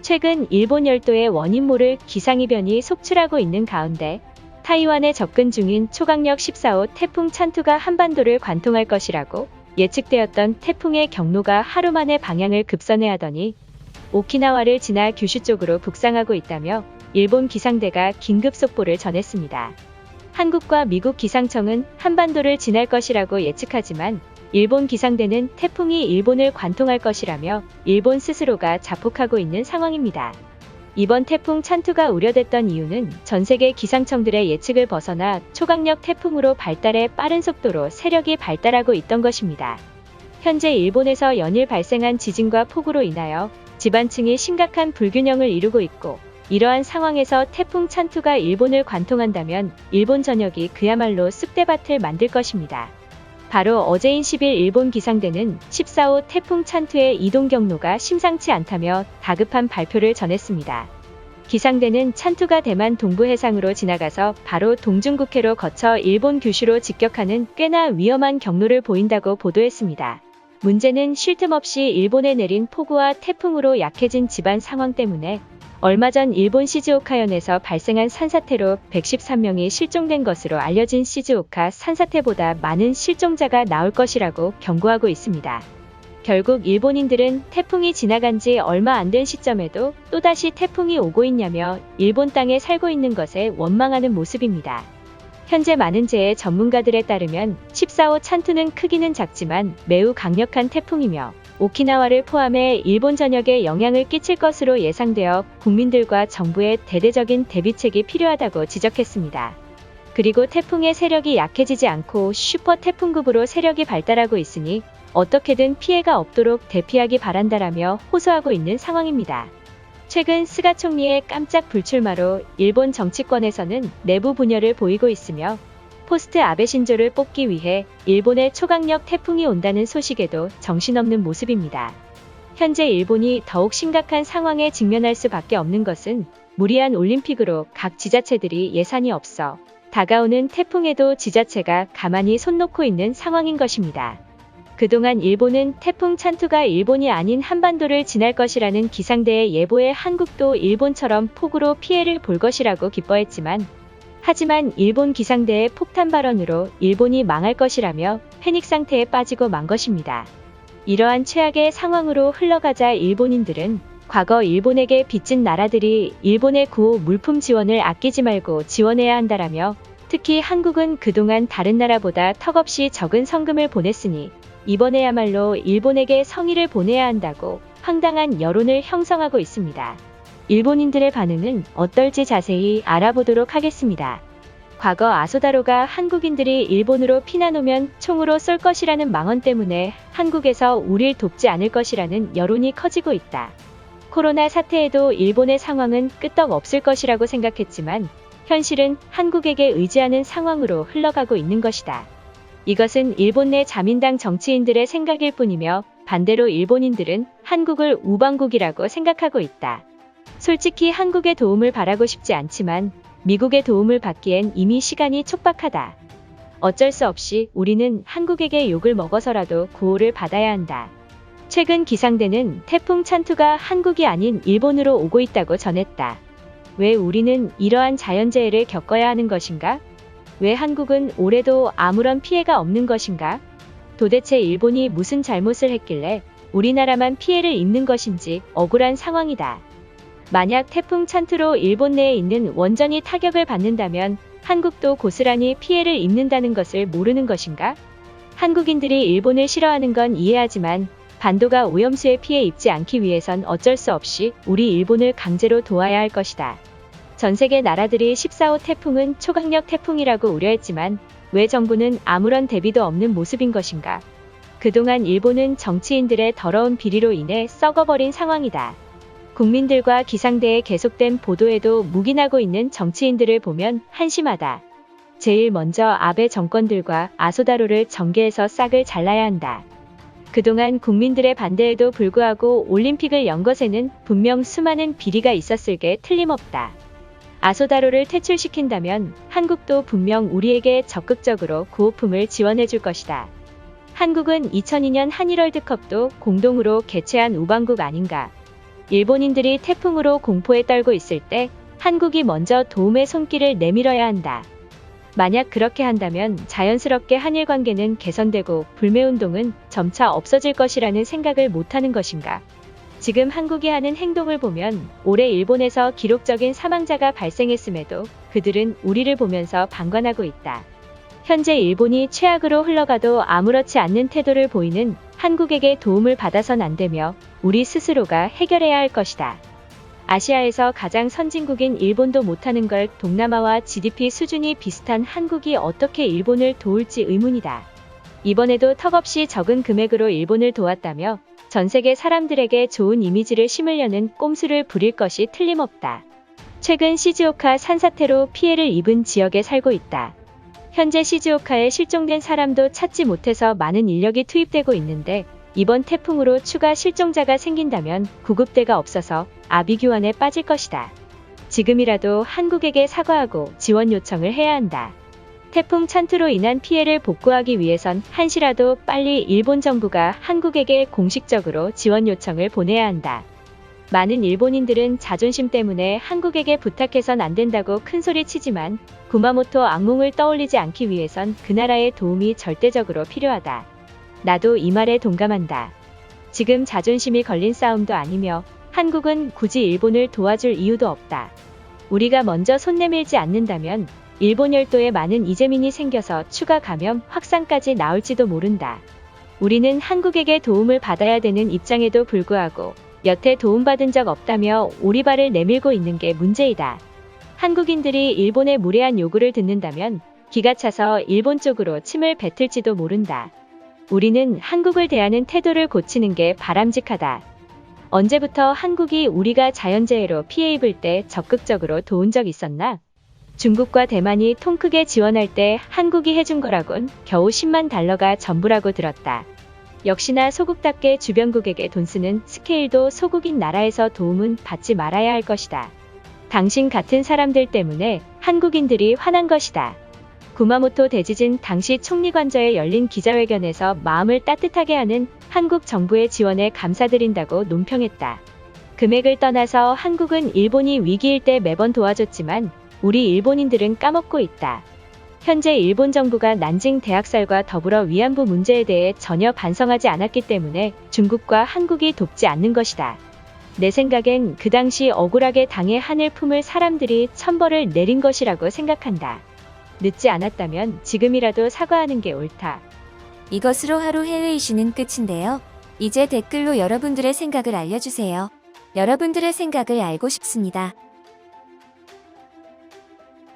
최근 일본 열도의 원인 모를 기상이변이 속출하고 있는 가운데 타이완에 접근 중인 초강력 14호 태풍 찬투가 한반도를 관통할 것이라고 예측되었던 태풍의 경로가 하루 만에 방향을 급선회하더니 오키나와를 지나 규슈 쪽으로 북상하고 있다며 일본 기상대가 긴급 속보를 전했습니다. 한국과 미국 기상청은 한반도를 지날 것이라고 예측하지만 일본 기상대는 태풍이 일본을 관통할 것이라며 일본 스스로가 자폭하고 있는 상황입니다. 이번 태풍 찬투가 우려됐던 이유는 전 세계 기상청들의 예측을 벗어나 초강력 태풍으로 발달해 빠른 속도로 세력이 발달하고 있던 것입니다. 현재 일본에서 연일 발생한 지진과 폭우로 인하여 지반층이 심각한 불균형을 이루고 있고, 이러한 상황에서 태풍 찬투가 일본을 관통한다면 일본 전역이 그야말로 쑥대밭을 만들 것입니다. 바로 어제인 10일 일본 기상대는 14호 태풍 찬투의 이동 경로가 심상치 않다며 다급한 발표를 전했습니다. 기상대는 찬투가 대만 동부 해상으로 지나가서 바로 동중국해로 거쳐 일본 규슈로 직격하는 꽤나 위험한 경로를 보인다고 보도했습니다. 문제는 쉴 틈 없이 일본에 내린 폭우와 태풍으로 약해진 지반 상황 때문에 얼마 전 일본 시즈오카현에서 발생한 산사태로 113명이 실종된 것으로 알려진 시즈오카 산사태보다 많은 실종자가 나올 것이라고 경고하고 있습니다. 결국 일본인들은 태풍이 지나간 지 얼마 안 된 시점에도 또다시 태풍이 오고 있냐며 일본 땅에 살고 있는 것에 원망하는 모습입니다. 현재 많은 재해 전문가들에 따르면 14호 찬투는 크기는 작지만 매우 강력한 태풍이며 오키나와를 포함해 일본 전역에 영향을 끼칠 것으로 예상되어 국민들과 정부의 대대적인 대비책이 필요하다고 지적했습니다. 그리고 태풍의 세력이 약해지지 않고 슈퍼 태풍급으로 세력이 발달하고 있으니 어떻게든 피해가 없도록 대피하기 바란다라며 호소하고 있는 상황입니다. 최근 스가 총리의 깜짝 불출마로 일본 정치권에서는 내부 분열을 보이고 있으며 포스트 아베 신조를 뽑기 위해 일본에 초강력 태풍이 온다는 소식에도 정신없는 모습입니다. 현재 일본이 더욱 심각한 상황에 직면할 수밖에 없는 것은 무리한 올림픽으로 각 지자체들이 예산이 없어 다가오는 태풍에도 지자체가 가만히 손 놓고 있는 상황인 것입니다. 그동안 일본은 태풍 찬투가 일본이 아닌 한반도를 지날 것이라는 기상대의 예보에 한국도 일본처럼 폭우로 피해를 볼 것이라고 기뻐했지만, 하지만 일본 기상대의 폭탄 발언으로 일본이 망할 것이라며 패닉 상태에 빠지고 만 것입니다. 이러한 최악의 상황으로 흘러가자 일본인들은 과거 일본에게 빚진 나라들이 일본의 구호 물품 지원을 아끼지 말고 지원해야 한다라며, 특히 한국은 그동안 다른 나라보다 턱없이 적은 성금을 보냈으니 이번에야말로 일본에게 성의를 보내야 한다고 황당한 여론을 형성하고 있습니다. 일본인들의 반응은 어떨지 자세히 알아보도록 하겠습니다. 과거 아소다로가 한국인들이 일본으로 피난 오면 총으로 쏠 것이라는 망언 때문에 한국에서 우릴 돕지 않을 것이라는 여론이 커지고 있다. 코로나 사태에도 일본의 상황은 끄떡 없을 것이라고 생각했지만 현실은 한국에게 의지하는 상황으로 흘러가고 있는 것이다. 이것은 일본 내 자민당 정치인들의 생각일 뿐이며 반대로 일본인들은 한국을 우방국이라고 생각하고 있다. 솔직히 한국의 도움을 바라고 싶지 않지만 미국의 도움을 받기엔 이미 시간이 촉박하다. 어쩔 수 없이 우리는 한국에게 욕을 먹어서라도 구호를 받아야 한다. 최근 기상대는 태풍 찬투가 한국이 아닌 일본으로 오고 있다고 전했다. 왜 우리는 이러한 자연재해를 겪어야 하는 것인가? 왜 한국은 올해도 아무런 피해가 없는 것인가? 도대체 일본이 무슨 잘못을 했길래 우리나라만 피해를 입는 것인지 억울한 상황이다. 만약 태풍 찬투로 일본 내에 있는 원전이 타격을 받는다면 한국도 고스란히 피해를 입는다는 것을 모르는 것인가? 한국인들이 일본을 싫어하는 건 이해하지만 반도가 오염수에 피해 입지 않기 위해선 어쩔 수 없이 우리 일본을 강제로 도와야 할 것이다. 전 세계 나라들이 14호 태풍은 초강력 태풍이라고 우려했지만 왜 정부는 아무런 대비도 없는 모습인 것인가? 그동안 일본은 정치인들의 더러운 비리로 인해 썩어버린 상황이다. 국민들과 기상대의 계속된 보도에도 묵인하고 있는 정치인들을 보면 한심하다. 제일 먼저 아베 정권들과 아소다로를 정계에서 싹을 잘라야 한다. 그동안 국민들의 반대에도 불구하고 올림픽을 연 것에는 분명 수많은 비리가 있었을 게 틀림없다. 아소다로를 퇴출시킨다면 한국도 분명 우리에게 적극적으로 구호품을 지원해줄 것이다. 한국은 2002년 한일월드컵도 공동으로 개최한 우방국 아닌가. 일본인들이 태풍으로 공포에 떨고 있을 때 한국이 먼저 도움의 손길을 내밀어야 한다. 만약 그렇게 한다면 자연스럽게 한일 관계는 개선되고 불매운동은 점차 없어질 것이라는 생각을 못하는 것인가. 지금 한국이 하는 행동을 보면 올해 일본에서 기록적인 사망자가 발생했음에도 그들은 우리를 보면서 방관하고 있다. 현재 일본이 최악으로 흘러가도 아무렇지 않는 태도를 보이는 한국에게 도움을 받아선 안 되며 우리 스스로가 해결해야 할 것이다. 아시아에서 가장 선진국인 일본도 못하는 걸 동남아와 GDP 수준이 비슷한 한국이 어떻게 일본을 도울지 의문이다. 이번에도 턱없이 적은 금액으로 일본을 도왔다며 전 세계 사람들에게 좋은 이미지를 심으려는 꼼수를 부릴 것이 틀림없다. 최근 시즈오카 산사태로 피해를 입은 지역에 살고 있다. 현재 시즈오카에 실종된 사람도 찾지 못해서 많은 인력이 투입되고 있는데 이번 태풍으로 추가 실종자가 생긴다면 구급대가 없어서 아비규환에 빠질 것이다. 지금이라도 한국에게 사과하고 지원 요청을 해야 한다. 태풍 찬투로 인한 피해를 복구하기 위해선 한시라도 빨리 일본 정부가 한국에게 공식적으로 지원 요청을 보내야 한다. 많은 일본인들은 자존심 때문에 한국에게 부탁해선 안 된다고 큰소리 치지만 구마모토 악몽을 떠올리지 않기 위해선 그 나라의 도움이 절대적으로 필요하다. 나도 이 말에 동감한다. 지금 자존심이 걸린 싸움도 아니며 한국은 굳이 일본을 도와줄 이유도 없다. 우리가 먼저 손 내밀지 않는다면 일본 열도에 많은 이재민이 생겨서 추가 감염 확산까지 나올지도 모른다. 우리는 한국에게 도움을 받아야 되는 입장에도 불구하고 여태 도움받은 적 없다며 오리발을 내밀고 있는 게 문제이다. 한국인들이 일본의 무례한 요구를 듣는다면 기가 차서 일본 쪽으로 침을 뱉을지도 모른다. 우리는 한국을 대하는 태도를 고치는 게 바람직하다. 언제부터 한국이 우리가 자연재해로 피해 입을 때 적극적으로 도운 적 있었나? 중국과 대만이 통 크게 지원할 때 한국이 해준 거라곤 겨우 10만 달러가 전부라고 들었다. 역시나 소국답게 주변국에게 돈 쓰는 스케일도 소국인 나라에서 도움은 받지 말아야 할 것이다. 당신 같은 사람들 때문에 한국인들이 화난 것이다. 구마모토 대지진 당시 총리 관저에 열린 기자회견에서 마음을 따뜻하게 하는 한국 정부의 지원에 감사드린다고 논평했다. 금액을 떠나서 한국은 일본이 위기일 때 매번 도와줬지만 우리 일본인들은 까먹고 있다. 현재 일본 정부가 난징 대학살과 더불어 위안부 문제에 대해 전혀 반성하지 않았기 때문에 중국과 한국이 돕지 않는 것이다. 내 생각엔 그 당시 억울하게 당해 하늘 품을 사람들이 천벌을 내린 것이라고 생각한다. 늦지 않았다면 지금이라도 사과하는 게 옳다. 이것으로 하루 해외 이슈는 끝인데요. 이제 댓글로 여러분들의 생각을 알려주세요. 여러분들의 생각을 알고 싶습니다.